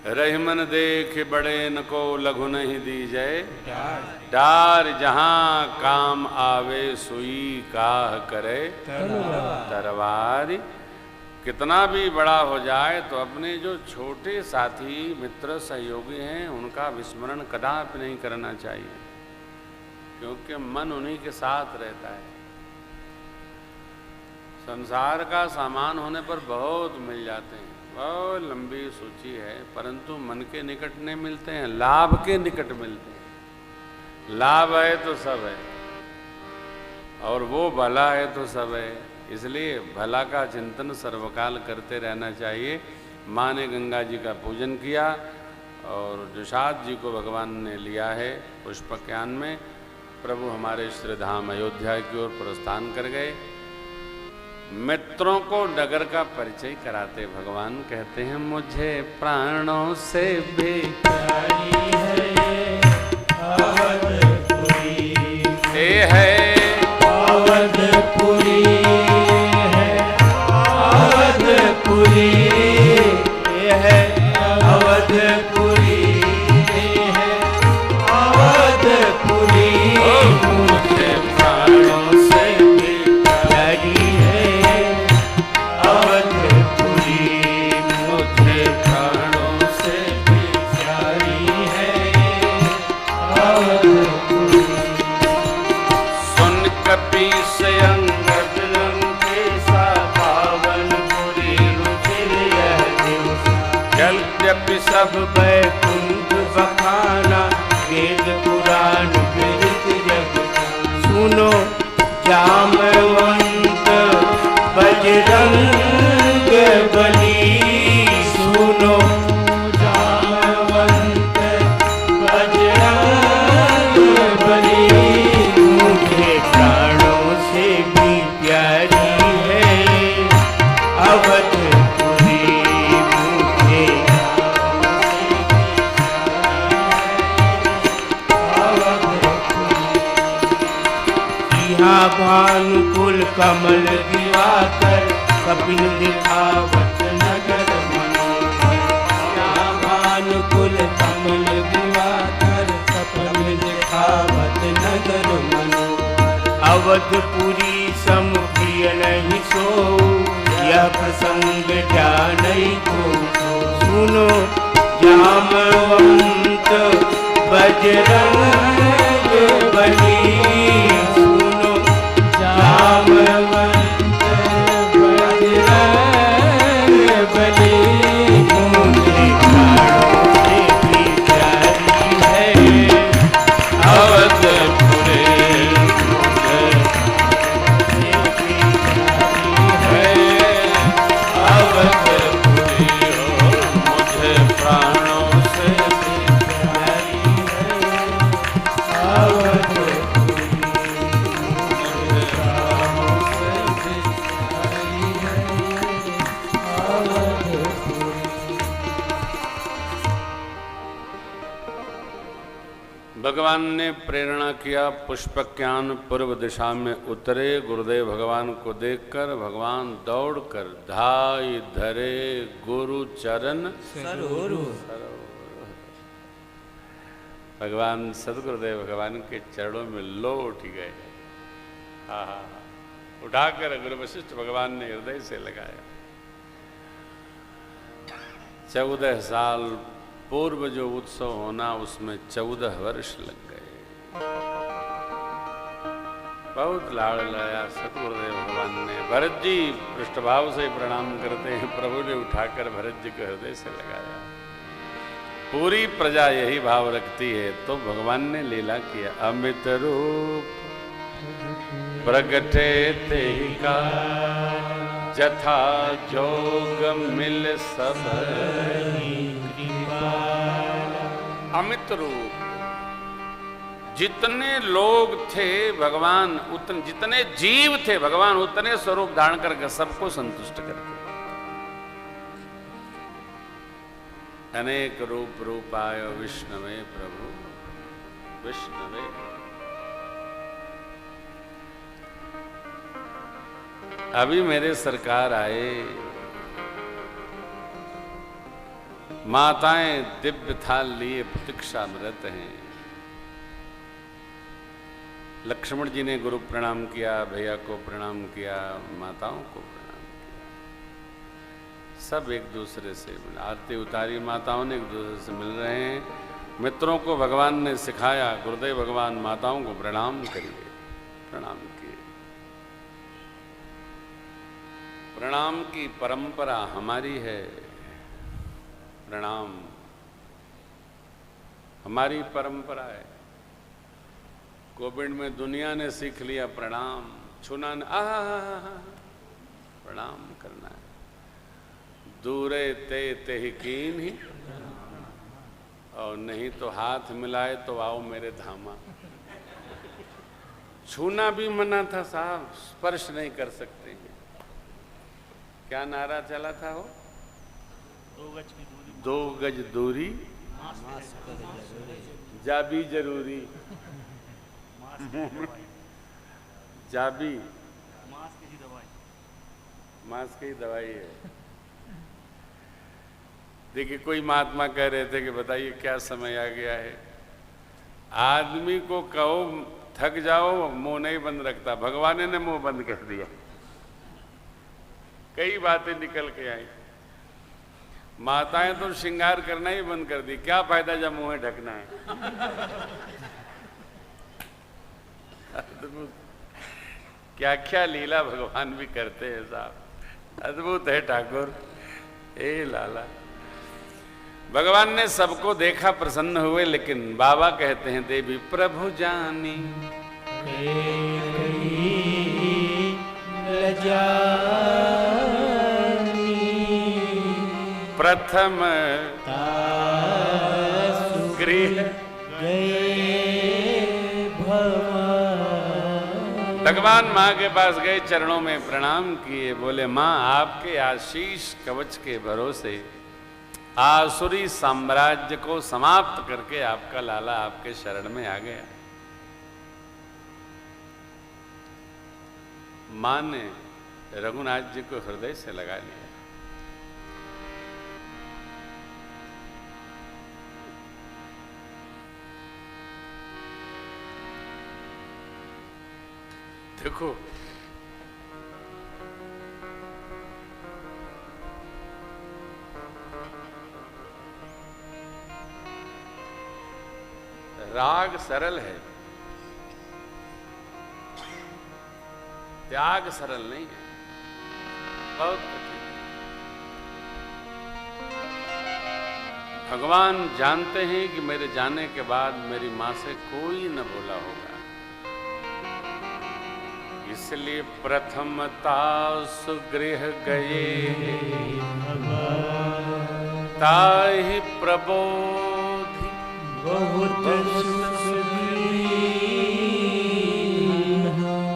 रहीमन देख बड़े न को लघु नहीं दीजै, डार जहां काम आवे सुई काह करे तरवार। कितना भी बड़ा हो जाए तो अपने जो छोटे साथी मित्र सहयोगी हैं उनका विस्मरण कदापि नहीं करना चाहिए, क्योंकि मन उन्हीं के साथ रहता है। संसार का सामान होने पर बहुत मिल जाते हैं, बहुत लंबी सूची है, परंतु मन के निकट नहीं मिलते हैं, लाभ के निकट मिलते हैं। लाभ है तो सब है, और वो भला है तो सब है। इसलिए भला का चिंतन सर्वकाल करते रहना चाहिए। माँ ने गंगा जी का पूजन किया और जुषाद जी को भगवान ने लिया है पुष्पज्ञान में। प्रभु हमारे श्रीधाम अयोध्या की ओर प्रस्थान कर गए। मित्रों को नगर का परिचय कराते भगवान कहते हैं, मुझे प्राणों से भी प्यारी है ये अवधपुरी, ये है अवधपुरी, है अवधपुरी, ये है अवधपुरी, ये है अवधपुरी। मुझे प्राणों से भी प्यारी सब बैकुंठ बखाना, वेद पुराण विदित जग। सुनो जामवंत बजरंग बली, सुनो जामवंत बजरंग बली। मुझे प्राणों से भी प्यारी है अवधपुरी, मुझे भानुकुल कमल दिवाकर, कपिल दिखावत नगर मनोहर। भानुकुल कमल दिवाकर, कपिल दिखावत नगर मनोहर। अवधपुरी सम प्रिय नहीं सो, यह प्रसंग जानई को। सुनो जामवंत बजरंग बली, जामवंत बजरंग बली। मुझे प्राणों से भी प्यारी है अवधपुरी, मुझे अवधपुरी, मुझे प्राणों से भी प्यारी है अवधपुरी। भगवान ने प्रेरणा किया, पुष्पज्ञान पूर्व दिशा में उतरे। गुरुदेव भगवान को देखकर भगवान दौड़कर धाई धरे गुरु चरण सरोवर। भगवान सदगुरुदेव भगवान के चरणों में लो उठ गए। उठाकर गुरु वशिष्ठ भगवान ने हृदय से लगाया। 14 साल पूर्व जो उत्सव होना उसमें 14 वर्ष लग गए। बहुत लाड़ लाया सतगुरुदेव भगवान ने। भरत जी पृष्ठभाव से प्रणाम करते हैं, प्रभु ने उठाकर भरत जी को हृदय से लगाया। पूरी प्रजा यही भाव रखती है, तो भगवान ने लीला किया। अमित रूप प्रगटे तेहि का, जथा जोग मिल सब। अमित रूप, जितने लोग थे भगवान उतने, जितने जीव थे भगवान उतने स्वरूप धारण करके सबको संतुष्ट करके। अनेक रूप रूपाय विष्णवे प्रभु विष्णवे। अभी मेरे सरकार आए, माताएं दिव्य थाल लिए प्रतीक्षारत हैं। लक्ष्मण जी ने गुरु प्रणाम किया, भैया को प्रणाम किया, माताओं को प्रणाम किया। सब एक दूसरे से आरती उतारी, माताओं ने एक दूसरे से मिल रहे हैं। मित्रों को भगवान ने सिखाया, गुरुदेव भगवान माताओं को प्रणाम करिए, प्रणाम किए। प्रणाम की परंपरा हमारी है। प्रणाम हमारी परंपरा है। कोविड में दुनिया ने सीख लिया प्रणाम, छूना प्रणाम करना है। दूरे ते ही कीन ही, और नहीं तो हाथ मिलाए तो आओ मेरे धामा। छूना भी मना था साहब, स्पर्श नहीं कर सकते हैं। क्या नारा चला था वो? 2 गज दूरी जाबी जरूरी। जाबी मास्क की दवाई है। देखिए, कोई महात्मा कह रहे थे कि बताइए क्या समय आ गया है। आदमी को कहो थक जाओ, मुंह नहीं बंद रखता। भगवान ने मुंह बंद कर दिया, कई बातें निकल के आई। माताएं तो श्रृंगार करना ही बंद कर दी। क्या फायदा जब मुंह ढकना है। क्या क्या लीला भगवान भी करते हैं साहब, अद्भुत है ठाकुर। ए लाला, भगवान ने सबको देखा, प्रसन्न हुए, लेकिन बाबा कहते हैं देवी प्रभु जानी प्रथम गृह भगवान माँ के पास गए, चरणों में प्रणाम किए, बोले माँ आपके आशीष कवच के भरोसे आसुरी साम्राज्य को समाप्त करके आपका लाला आपके शरण में आ गया। माँ ने रघुनाथ जी को हृदय से लगा लिया। देखो, राग सरल है, त्याग सरल नहीं है, बहुत कठिन। भगवान जानते हैं कि मेरे जाने के बाद मेरी मां से कोई न बोला होगा, इसलिए प्रथमता सुगृह गए ताहि प्रबोधि बहुत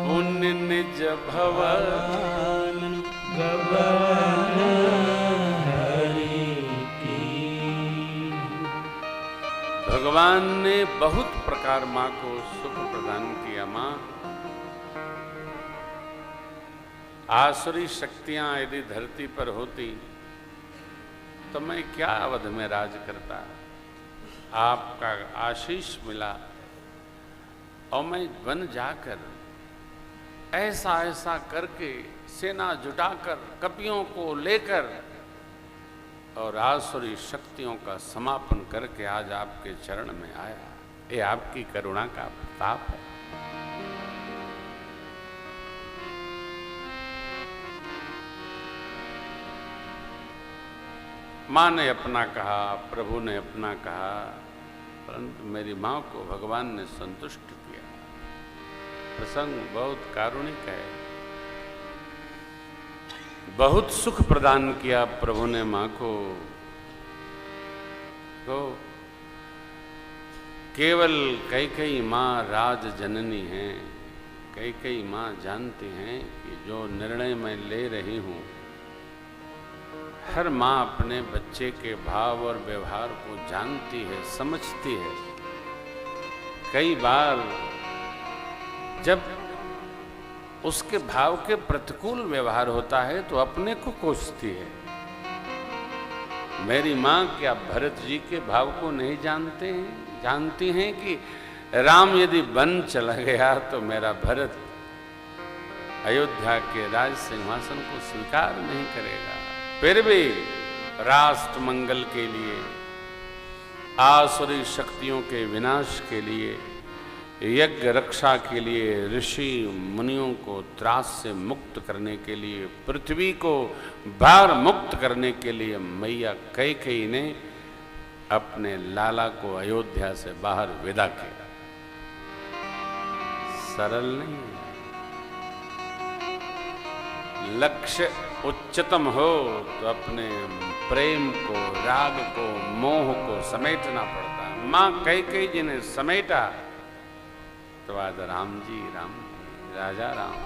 पुण्य निज भवन गवन हरि की। भगवान ने बहुत प्रकार माँ को सुख प्रदान किया। माँ, आसुरी शक्तियां यदि धरती पर होती तो मैं क्या अवध में राज करता। आपका आशीष मिला और मैं वन जाकर ऐसा ऐसा करके सेना जुटाकर कपियों को लेकर और आसुरी शक्तियों का समापन करके आज आपके चरण में आया। ये आपकी करुणा का प्रताप है। माँ ने अपना कहा, प्रभु ने अपना कहा, परंतु मेरी माँ को भगवान ने संतुष्ट किया। प्रसंग बहुत कारुणिक है। बहुत सुख प्रदान किया प्रभु ने माँ को। तो केवल कई माँ राज जननी हैं। कई माँ जानती हैं कि जो निर्णय मैं ले रही हूँ, हर माँ अपने बच्चे के भाव और व्यवहार को जानती है, समझती है। कई बार जब उसके भाव के प्रतिकूल व्यवहार होता है तो अपने को कोसती है। मेरी माँ क्या भरत जी के भाव को नहीं जानते हैं, जानती हैं कि राम यदि वन चला गया तो मेरा भरत अयोध्या के राज सिंहासन को स्वीकार नहीं करेगा। फिर भी राष्ट्र मंगल के लिए, आसुरी शक्तियों के विनाश के लिए, यज्ञ रक्षा के लिए, ऋषि मुनियों को त्रास से मुक्त करने के लिए, पृथ्वी को भार मुक्त करने के लिए मैया कैकेयी ने अपने लाला को अयोध्या से बाहर विदा किया। सरल नहीं है। लक्ष्य उच्चतम हो तो अपने प्रेम को, राग को, मोह को समेटना पड़ता है। मां कैकेयी जी ने समेटा तो आज राम जी राजा राम।